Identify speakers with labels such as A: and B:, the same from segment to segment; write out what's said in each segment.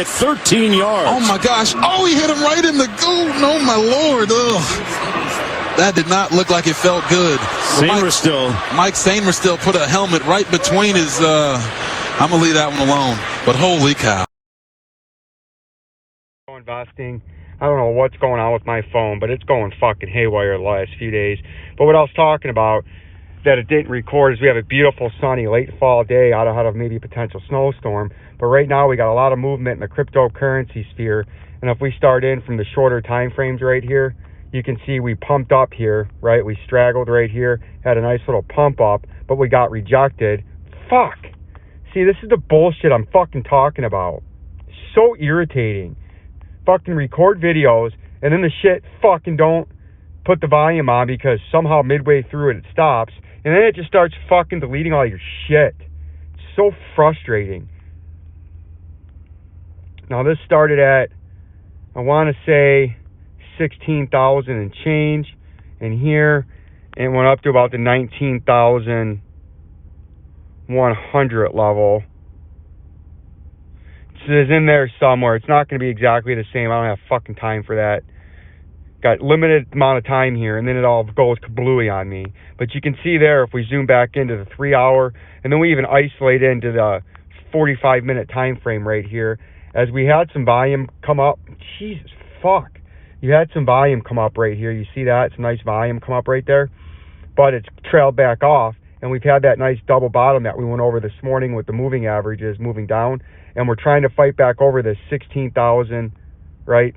A: At 13 yards.
B: Oh my gosh. Oh, he hit him right in the goal. Oh my Lord. Ugh. That did not look like it felt good. Mike Sainristil put a helmet right between his, I'm going to leave that one alone. But holy cow.
C: Investing. I don't know what's going on with my phone, but it's going fucking haywire the last few days. But what I was talking about that it didn't record is we have a beautiful sunny late fall day out of maybe a potential snowstorm. But right now we got a lot of movement in the cryptocurrency sphere. And if we start in from the shorter time frames right here, you can see we pumped up here, right? We straggled right here, had a nice little pump up, but we got rejected. Fuck. See, this is the bullshit I'm fucking talking about. So irritating. Fucking record videos, and then the shit fucking don't put the volume on because somehow midway through it stops, and then it just starts fucking deleting all your shit. It's so frustrating. Now this started at, I want to say, 16,000 and change, and here it went up to about the 19,100 level. It's in there somewhere. It's not going to be exactly the same. I don't have fucking time for that. Got limited amount of time here, and then it all goes kablooey on me. But you can see there, if we zoom back into the 3 hour, and then we even isolate into the 45-minute time frame right here, as we had some volume come up. Jesus fuck. You had some volume come up right here. You see that? It's a nice volume come up right there. But it's trailed back off. And we've had that nice double bottom that we went over this morning with the moving averages moving down. And we're trying to fight back over this 16,000, right,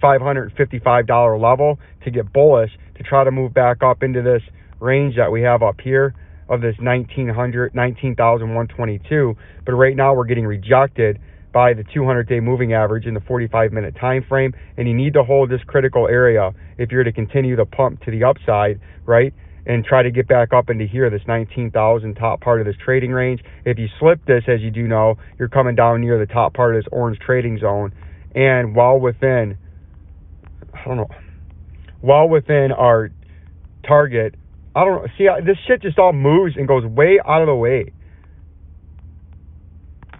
C: $555 level to get bullish, to try to move back up into this range that we have up here of this 19,122. But right now we're getting rejected by the 200-day moving average in the 45-minute time frame, and you need to hold this critical area if you're to continue the pump to the upside, right, and try to get back up into here, this 19,000 top part of this trading range. If you slip this, as you do know, you're coming down near the top part of this orange trading zone, and while within our target, I don't know, see, this shit just all moves and goes way out of the way.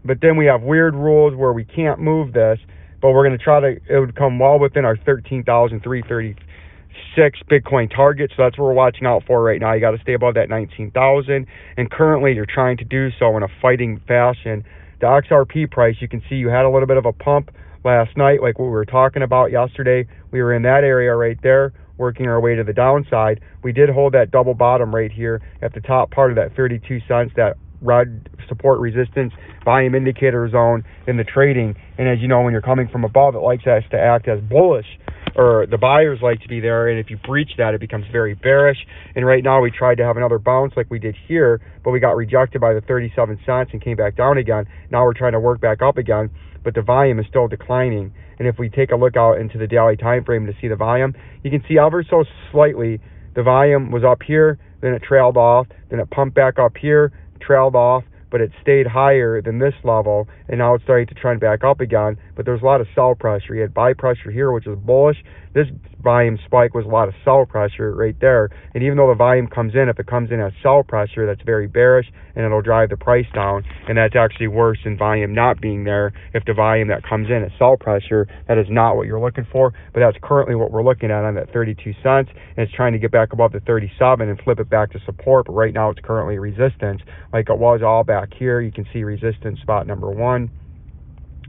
C: But then we have weird rules where we can't move this, but we're going to try to, it would come well within our 13,336 Bitcoin target. So that's what we're watching out for right now. You got to stay above that 19,000. And currently you're trying to do so in a fighting fashion. The XRP price, you can see you had a little bit of a pump last night, like what we were talking about yesterday. We were in that area right there, working our way to the downside. We did hold that double bottom right here at the top part of that 32 cents, that red support resistance volume indicator zone in the trading. And as you know, when you're coming from above, it likes us to act as bullish, or the buyers like to be there, and if you breach that, it becomes very bearish. And right now we tried to have another bounce like we did here, but we got rejected by the 37 cents and came back down again. Now we're trying to work back up again, but the volume is still declining. And if we take a look out into the daily time frame to see the volume, you can see ever so slightly the volume was up here, then it trailed off, then it pumped back up here, trailed off, but it stayed higher than this level, and now it's starting to trend back up again. But there's a lot of sell pressure. You had buy pressure here, which is bullish. This volume spike was a lot of sell pressure right there. And even though the volume comes in, if it comes in as sell pressure, that's very bearish, and it'll drive the price down. And that's actually worse than volume not being there. If the volume that comes in is sell pressure, that is not what you're looking for. But that's currently what we're looking at on that 32 cents. And it's trying to get back above the 37 and flip it back to support. But right now it's currently resistance, like it was all back here. You can see resistance spot number 1,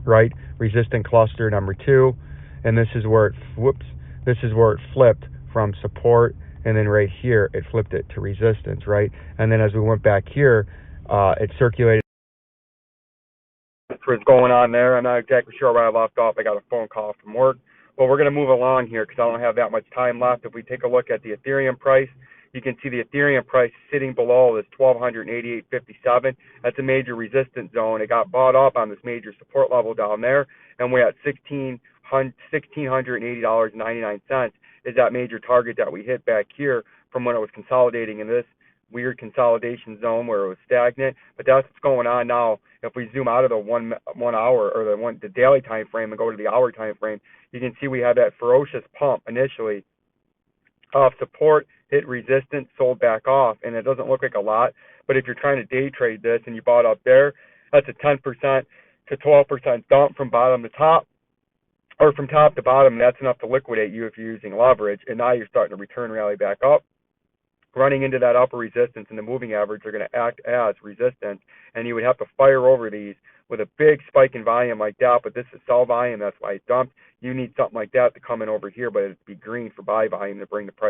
C: right? Resistant cluster number 2. And this is where it flipped from support, and then right here it flipped it to resistance, right? And then as we went back here, it circulated. What's going on there? I'm not exactly sure where I left off. I got a phone call from work. But we're going to move along here because I don't have that much time left. If we take a look at the Ethereum price, you can see the Ethereum price sitting below this 1,288.57. That's a major resistance zone. It got bought up on this major support level down there, and we're at $1,680.99 is that major target that we hit back here from when it was consolidating in this weird consolidation zone where it was stagnant. But that's what's going on now. If we zoom out of the one hour, or the daily time frame, and go to the hour time frame, you can see we had that ferocious pump initially off support, hit resistance, sold back off, and it doesn't look like a lot. But if you're trying to day trade this and you bought up there, that's a 10% to 12% dump from bottom to top, or from top to bottom. That's enough to liquidate you if you're using leverage. And now you're starting to return rally back up, running into that upper resistance, and the moving average are going to act as resistance, and you would have to fire over these with a big spike in volume like that. But this is sell volume, that's why it dumped. You need something like that to come in over here, but it'd be green for buy volume to bring the price